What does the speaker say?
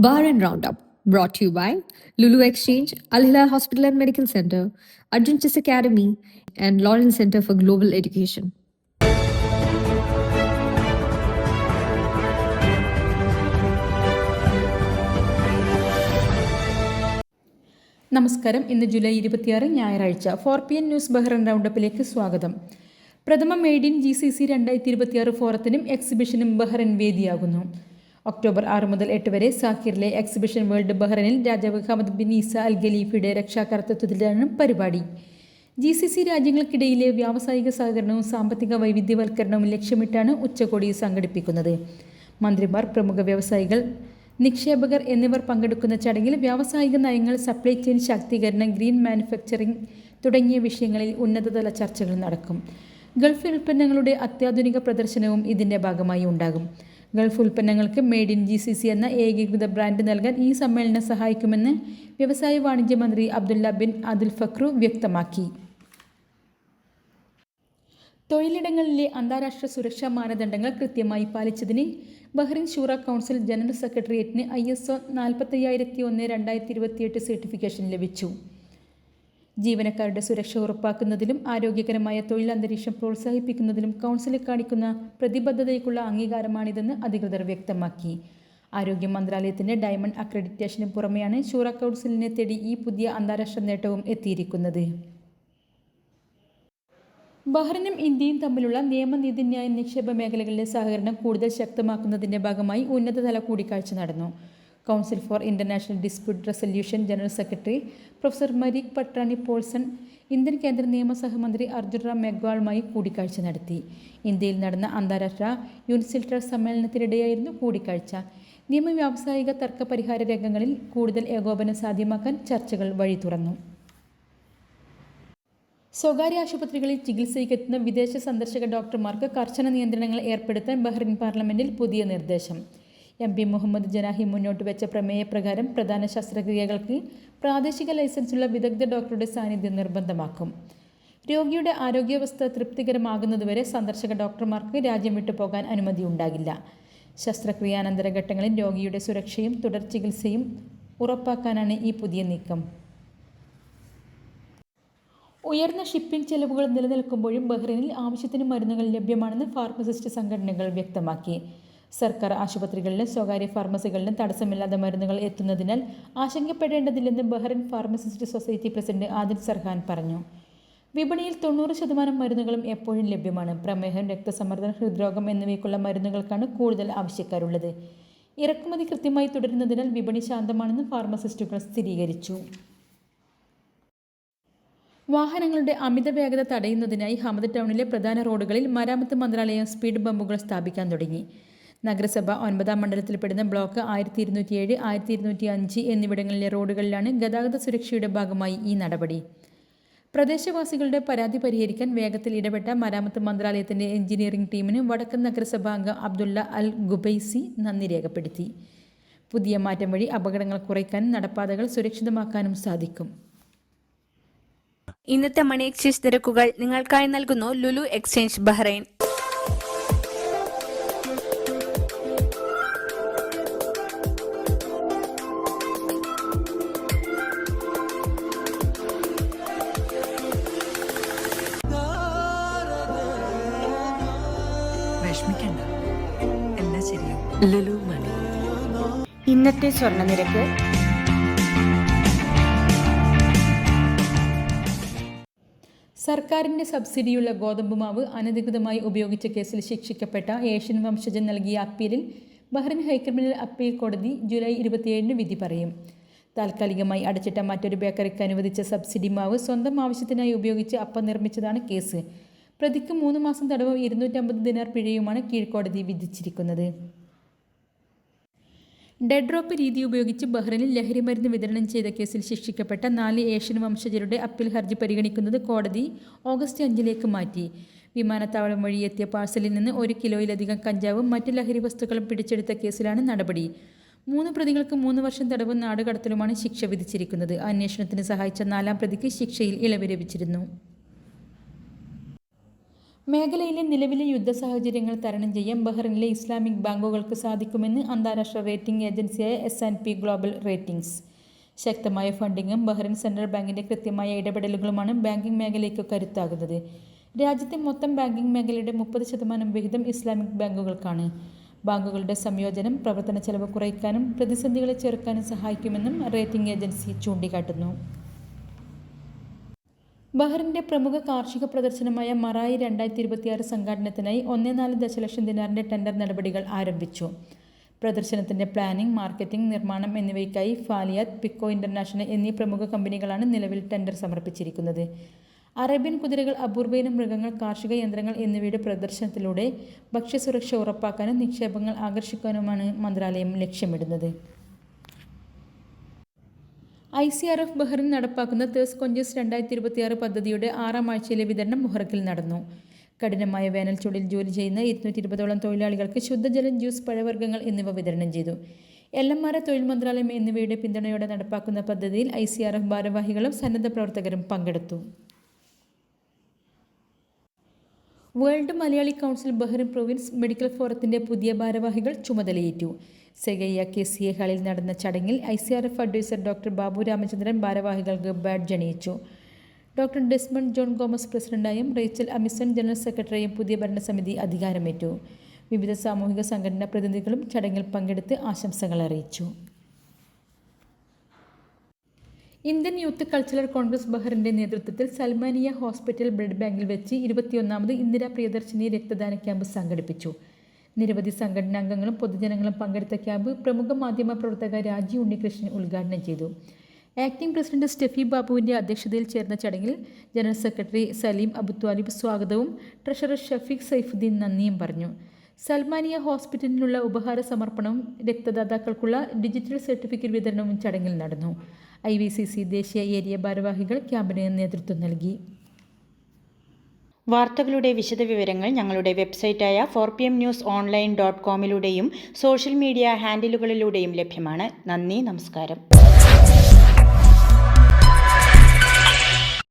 Bahrain Roundup, brought to you by Lulu Exchange, Al Hilal Hospital and Medical Center, Adventist Academy, and Lawrence Center for Global Education. നമസ്കാരം. ഇന്ന് July 26 ഞായറാഴ്ച 4 PM news Bahrain റൗണ്ടപ്പിലേക്ക് സ്വാഗതം. പ്രഥമ made in GCC 2026 ഫോറത്തിനും എക്സിബിഷനും Bahrain വേദിയാകുന്നു. October 6 മുതൽ 8 വരെ സാക്കിറിലെ എക്സിബിഷൻ വേൾഡ് ബഹ്റൈനിൽ രാജാവ് ഹമദ് ബിൻ ഈസ അൽ ഖലീഫയുടെ രക്ഷാകർതൃത്വത്തിലാണ് പരിപാടി. GCC രാജ്യങ്ങൾക്കിടയിലെ വ്യാവസായിക സഹകരണവും സാമ്പത്തിക വൈവിധ്യവൽക്കരണവും ലക്ഷ്യമിട്ടാണ് ഉച്ചകോടി സംഘടിപ്പിക്കുന്നത്. മന്ത്രിമാർ, പ്രമുഖ വ്യവസായികൾ, നിക്ഷേപകർ എന്നിവർ പങ്കെടുക്കുന്ന ചടങ്ങിൽ വ്യാവസായിക നയങ്ങൾ, സപ്ലൈ ചെയിൻ ശാക്തീകരണം, ഗ്രീൻ മാനുഫാക്ചറിംഗ് തുടങ്ങിയ വിഷയങ്ങളിൽ ഉന്നതതല ചർച്ചകൾ നടക്കും. ഗൾഫ് ഉൽപ്പന്നങ്ങളുടെ അത്യാധുനിക പ്രദർശനവും ഇതിൻ്റെ ഭാഗമായി ഉണ്ടാകും. ഗൾഫ് ഉൽപ്പന്നങ്ങൾക്ക് മെയ്ഡ് ഇൻ GCC എന്ന ഏകീകൃത ബ്രാൻഡ് നൽകാൻ ഈ സമ്മേളനം സഹായിക്കുമെന്ന് വ്യവസായ വാണിജ്യ മന്ത്രി അബ്ദുല്ല ബിൻ അദിൽ ഫക്രു വ്യക്തമാക്കി. തൊഴിലിടങ്ങളിലെ അന്താരാഷ്ട്ര സുരക്ഷാ മാനദണ്ഡങ്ങൾ കൃത്യമായി പാലിച്ചതിന് ബഹ്റൈൻ ഷൂറ കൗൺസിൽ ജനറൽ സെക്രട്ടേറിയറ്റിന് ISO 45001/2028 സർട്ടിഫിക്കേഷൻ ലഭിച്ചു. ജീവനക്കാരുടെ സുരക്ഷ ഉറപ്പാക്കുന്നതിലും ആരോഗ്യകരമായ തൊഴിൽ അന്തരീക്ഷം പ്രോത്സാഹിപ്പിക്കുന്നതിലും കൗൺസിൽ കാണിക്കുന്ന പ്രതിബദ്ധതയ്ക്കുള്ള അംഗീകാരമാണിതെന്ന് അധികൃതർ വ്യക്തമാക്കി. ആരോഗ്യ മന്ത്രാലയത്തിൻ്റെ ഡയമണ്ട് അക്രഡിറ്റേഷന് പുറമെയാണ് ഷൂറ കൗൺസിലിനെ തേടി ഈ പുതിയ അന്താരാഷ്ട്ര നേട്ടവും എത്തിയിരിക്കുന്നത്. ബഹ്റൈനും ഇന്ത്യയും തമ്മിലുള്ള നിയമ, നീതിന്യായ, നിക്ഷേപ മേഖലകളിലെ സഹകരണം കൂടുതൽ ശക്തമാക്കുന്നതിൻ്റെ ഭാഗമായി ഉന്നതതല കൂടിക്കാഴ്ച നടന്നു. Council for international dispute resolution general secretary professor Marek Patrani Paulson Indian കേന്ദ്ര നിയമ സഹമന്ത്രി അർജുൻ റാം മെഗ്വാളുമായി കൂടിക്കാഴ്ച നടത്തി. ഇന്ത്യയിൽ നടന്ന അന്താരാഷ്ട്ര യൂണിസിൽട്ടർ സമ്മേളനത്തിനിടെയായിരുന്നു കൂടിക്കാഴ്ച. നിയമ, വ്യാവസായിക തർക്ക പരിഹാര രംഗങ്ങളിൽ കൂടുതൽ ഏകോപനം സാധ്യമാക്കാൻ ചർച്ചകൾ വഴി തുറന്നു. സ്വകാര്യ ആശുപത്രികളിൽ ചികിത്സയ്ക്കെത്തുന്ന വിദേശ സന്ദർശക ഡോക്ടർമാർക്ക് കർശന നിയന്ത്രണങ്ങൾ ഏർപ്പെടുത്താൻ ബഹ്റൈൻ പാർലമെൻറ്റിൽ പുതിയ നിർദ്ദേശം. MP മുഹമ്മദ് ജനാഹി മുന്നോട്ട് വെച്ച പ്രമേയപ്രകാരം പ്രധാന ശസ്ത്രക്രിയകൾക്ക് പ്രാദേശിക ലൈസൻസുള്ള വിദഗ്ധ ഡോക്ടറുടെ സാന്നിധ്യം നിർബന്ധമാക്കും. രോഗിയുടെ ആരോഗ്യാവസ്ഥ തൃപ്തികരമാകുന്നതുവരെ സന്ദർശക ഡോക്ടർമാർക്ക് രാജ്യം വിട്ടു പോകാൻ അനുമതി ഉണ്ടാകില്ല. ശസ്ത്രക്രിയാനന്തര ഘട്ടങ്ങളിൽ രോഗിയുടെ സുരക്ഷയും തുടർ ചികിത്സയും ഉറപ്പാക്കാനാണ് ഈ പുതിയ നീക്കം. ഉയർന്ന ഷിപ്പിംഗ് ചെലവുകൾ നിലനിൽക്കുമ്പോഴും ബഹ്റൈനിൽ ആവശ്യത്തിന് മരുന്നുകൾ ലഭ്യമാണെന്ന് ഫാർമസിസ്റ്റ് സംഘടനകൾ വ്യക്തമാക്കി. സർക്കാർ ആശുപത്രികളിലും സ്വകാര്യ ഫാർമസികളിലും തടസ്സമില്ലാതെ മരുന്നുകൾ എത്തുന്നതിനാൽ ആശങ്കപ്പെടേണ്ടതില്ലെന്ന് Bahrain pharmacist society president Adil Sarhan പറഞ്ഞു. വിപണിയിൽ 90% മരുന്നുകളും എപ്പോഴും ലഭ്യമാണ്. പ്രമേഹം, രക്തസമ്മർദ്ദം, ഹൃദ്രോഗം എന്നിവയ്ക്കുള്ള മരുന്നുകൾക്കാണ് കൂടുതൽ ആവശ്യക്കാരുള്ളത്. ഇറക്കുമതി കൃത്യമായി തുടരുന്നതിനാൽ വിപണി ശാന്തമാണെന്ന് ഫാർമസിസ്റ്റുകൾ സ്ഥിരീകരിച്ചു. വാഹനങ്ങളുടെ അമിത വേഗത തടയുന്നതിനായി ഹമദ് ടൗണിലെ പ്രധാന റോഡുകളിൽ മരാമത്ത് മന്ത്രാലയം സ്പീഡ് ബമ്പുകൾ സ്ഥാപിക്കാൻ തുടങ്ങി. നഗരസഭ 9ാം മണ്ഡലത്തിൽപ്പെടുന്ന ബ്ലോക്ക് 1207, 1205 എന്നിവിടങ്ങളിലെ റോഡുകളിലാണ് ഗതാഗത സുരക്ഷയുടെ ഭാഗമായി ഈ നടപടി. പ്രദേശവാസികളുടെ പരാതി പരിഹരിക്കാൻ വേഗത്തിൽ ഇടപെട്ട മരാമത്ത് മന്ത്രാലയത്തിൻ്റെ എഞ്ചിനീയറിംഗ് ടീമിന് വടക്കൻ നഗരസഭാ അംഗം അബ്ദുല്ല അൽ ഗുബൈസി നന്ദി രേഖപ്പെടുത്തി. പുതിയ മാറ്റം വഴി അപകടങ്ങൾ കുറയ്ക്കാനും നടപ്പാതകൾ സുരക്ഷിതമാക്കാനും സാധിക്കും. ഇന്നത്തെ മണി എക്സ്ചേഞ്ച് നിരക്കുകൾ നിങ്ങൾക്കായി നൽകുന്നു ലുലു എക്സ്ചേഞ്ച് ബഹ്റൈൻ. ലുലു മണി. ഇന്നത്തെ സ്വർണ്ണ നിരക്ക് സർക്കാരിൻ്റെ സബ്സിഡിയുള്ള ഗോതമ്പ് മാവ് അനധികൃതമായി ഉപയോഗിച്ച കേസിൽ ശിക്ഷിക്കപ്പെട്ട ഏഷ്യൻ വംശജൻ നൽകിയ അപ്പീലിൽ ബഹ്റൈൻ ഹൈക്കോടതി അപ്പീൽ കോടതി ജൂലൈ 27 വിധി പറയും. താൽക്കാലികമായി അടച്ചിട്ട മറ്റൊരു ബേക്കറിക്ക് അനുവദിച്ച സബ്സിഡി മാവ് സ്വന്തം ആവശ്യത്തിനായി ഉപയോഗിച്ച് അപ്പം നിർമ്മിച്ചതാണ് കേസ്. പ്രതിക്ക് 3 മാസം തടവും 250 ദിനാർ പിഴയുമാണ് കീഴ്ക്കോടതി വിധിച്ചിരിക്കുന്നത്. ഡെഡ് ഡ്രോപ്പ് രീതി ഉപയോഗിച്ച് ബഹ്റൈനിൽ ലഹരിമരുന്ന് വിതരണം ചെയ്ത കേസിൽ ശിക്ഷിക്കപ്പെട്ട 4 ഏഷ്യൻ വംശജരുടെ അപ്പീൽ ഹർജി പരിഗണിക്കുന്നത് കോടതി ഓഗസ്റ്റ് 5 മാറ്റി. വിമാനത്താവളം വഴി എത്തിയ പാഴ്സലിൽ നിന്ന് 1 കിലോയിലധികം കഞ്ചാവും മറ്റ് ലഹരി വസ്തുക്കളും പിടിച്ചെടുത്ത കേസിലാണ് നടപടി. 3 പ്രതികൾക്ക് 3 വർഷം തടവും നാടുകടത്തലുമാണ് ശിക്ഷ വിധിച്ചിരിക്കുന്നത്. അന്വേഷണത്തിന് സഹായിച്ച 4ാം പ്രതിക്ക് ശിക്ഷയിൽ ഇളവ് ലഭിച്ചിരുന്നു. മേഖലയിലെ നിലവിലെ യുദ്ധ സാഹചര്യങ്ങൾ തരണം ചെയ്യാൻ ബഹ്റൈനിലെ ഇസ്ലാമിക് ബാങ്കുകൾക്ക് സാധിക്കുമെന്ന് അന്താരാഷ്ട്ര റേറ്റിംഗ് ഏജൻസിയായ S&P ഗ്ലോബൽ റേറ്റിംഗ്സ്. ശക്തമായ ഫണ്ടിങ്ങും ബഹ്റൈൻ സെൻട്രൽ ബാങ്കിന്റെ കൃത്യമായ ഇടപെടലുകളുമാണ് ബാങ്കിംഗ് മേഖലയ്ക്ക് കരുത്താകുന്നത്. രാജ്യത്തെ മൊത്തം ബാങ്കിംഗ് മേഖലയുടെ 30% വിഹിതം ഇസ്ലാമിക് ബാങ്കുകൾക്കാണ്. ബാങ്കുകളുടെ സംയോജനം പ്രവർത്തന ചെലവ് കുറയ്ക്കാനും പ്രതിസന്ധികളെ ചെറുക്കാനും സഹായിക്കുമെന്നും റേറ്റിംഗ് ഏജൻസി ചൂണ്ടിക്കാട്ടുന്നു. ബഹ്റൈനിന്റെ പ്രമുഖ കാർഷിക പ്രദർശനമായ മറായി 2026 സംഘാടനത്തിനായി 1.4 ദശലക്ഷം ദിനാറിന്റെ ടെൻഡർ നടപടികൾ ആരംഭിച്ചു. പ്രദർശനത്തിന്റെ പ്ലാനിംഗ്, മാർക്കറ്റിംഗ്, നിർമ്മാണം എന്നിവയ്ക്കായി ഫാലിയാത്ത്, പിക്കോ ഇന്റർനാഷണൽ എന്നീ പ്രമുഖ കമ്പനികളാണ് നിലവിൽ ടെൻഡർ സമർപ്പിച്ചിരിക്കുന്നത്. അറേബ്യൻ കുതിരകൾ, അപൂർവയിനം മൃഗങ്ങൾ, കാർഷിക യന്ത്രങ്ങൾ എന്നിവയുടെ പ്രദർശനത്തിലൂടെ ഭക്ഷ്യസുരക്ഷ ഉറപ്പാക്കാനും നിക്ഷേപങ്ങൾ ആകർഷിക്കാനുമാണ് മന്ത്രാലയം ലക്ഷ്യമിടുന്നത്. ICRF ബഹ്റൈൻ നടപ്പാക്കുന്ന തേഴ്സ് കൊഞ്ചസ് 2026 പദ്ധതിയുടെ 6ാം ആഴ്ചയിലെ വിതരണം മുഹറക്കിൽ നടന്നു. കഠിനമായ വേനൽ ചൂടിൽ ജോലി ചെയ്യുന്ന 220ഓളം തൊഴിലാളികൾക്ക് ശുദ്ധജലം, ജ്യൂസ്, പഴവർഗ്ഗങ്ങൾ എന്നിവ വിതരണം ചെയ്തു. LMRA, തൊഴിൽ മന്ത്രാലയം എന്നിവയുടെ പിന്തുണയോടെ നടപ്പാക്കുന്ന പദ്ധതിയിൽ ICRF ഭാരവാഹികളും സന്നദ്ധ പ്രവർത്തകരും പങ്കെടുത്തു. World Malayali council Bahrain province medical ഫോറത്തിന്റെ പുതിയ ഭാരവാഹികൾ ചുമതലയേറ്റു. സെഗയ്യ KCA ഹാളിൽ നടന്ന ചടങ്ങിൽ ICRF advisor doctor Babu Ramachandran ഭാരവാഹികൾക്ക് ബാഡ്ജ് അണിയിച്ചു. ഡോക്ടർ ഡെസ്മണ്ട് ജോൺ ഗോമസ് പ്രസിഡന്റായും റേച്ചൽ അമിസൺ ജനറൽ സെക്രട്ടറിയും പുതിയ ഭരണസമിതി അധികാരമേറ്റു. വിവിധ സാമൂഹിക സംഘടനാ പ്രതിനിധികളും ചടങ്ങിൽ പങ്കെടുത്ത് ആശംസകൾ അറിയിച്ചു. ഇന്ത്യൻ യൂത്ത് കൾച്ചറൽ കോൺഗ്രസ് ബഹ്റൈന്റെ നേതൃത്വത്തിൽ സൽമാനിയ ഹോസ്പിറ്റൽ ബ്ലഡ് ബാങ്കിൽ വെച്ച് 21ാമത് ഇന്ദിരാ പ്രിയദർശിനി രക്തദാന ക്യാമ്പ് സംഘടിപ്പിച്ചു. നിരവധി സംഘടനാംഗങ്ങളും പൊതുജനങ്ങളും പങ്കെടുത്ത ക്യാമ്പ് പ്രമുഖ മാധ്യമ പ്രവർത്തക രാജി ഉണ്ണികൃഷ്ണൻ ഉദ്ഘാടനം ചെയ്തു. ആക്ടിംഗ് പ്രസിഡന്റ് സ്റ്റെഫി ബാബുവിന്റെ അധ്യക്ഷതയിൽ ചേർന്ന ചടങ്ങിൽ ജനറൽ സെക്രട്ടറി സലീം അബുത്വാലിബ് സ്വാഗതവും ട്രഷറർ ഷഫീഖ് സൈഫുദ്ദീൻ നന്ദിയും പറഞ്ഞു. സൽമാനിയ ഹോസ്പിറ്റലിനുള്ള ഉപഹാര സമർപ്പണവും രക്തദാതാക്കൾക്കുള്ള ഡിജിറ്റൽ സർട്ടിഫിക്കറ്റ് വിതരണവും ചടങ്ങിൽ നടന്നു. IVCC ദേശീയ ഏരിയ ഭാരവാഹികൾ ക്യാമ്പിന് നേതൃത്വം നൽകി. വാർത്തകളുടെ വിശദവിവരങ്ങൾ ഞങ്ങളുടെ വെബ്സൈറ്റായ 4pmnewsonline.com സോഷ്യൽ മീഡിയ ഹാൻഡിലുകളിലൂടെയും ലഭ്യമാണ്. നന്ദി, നമസ്കാരം.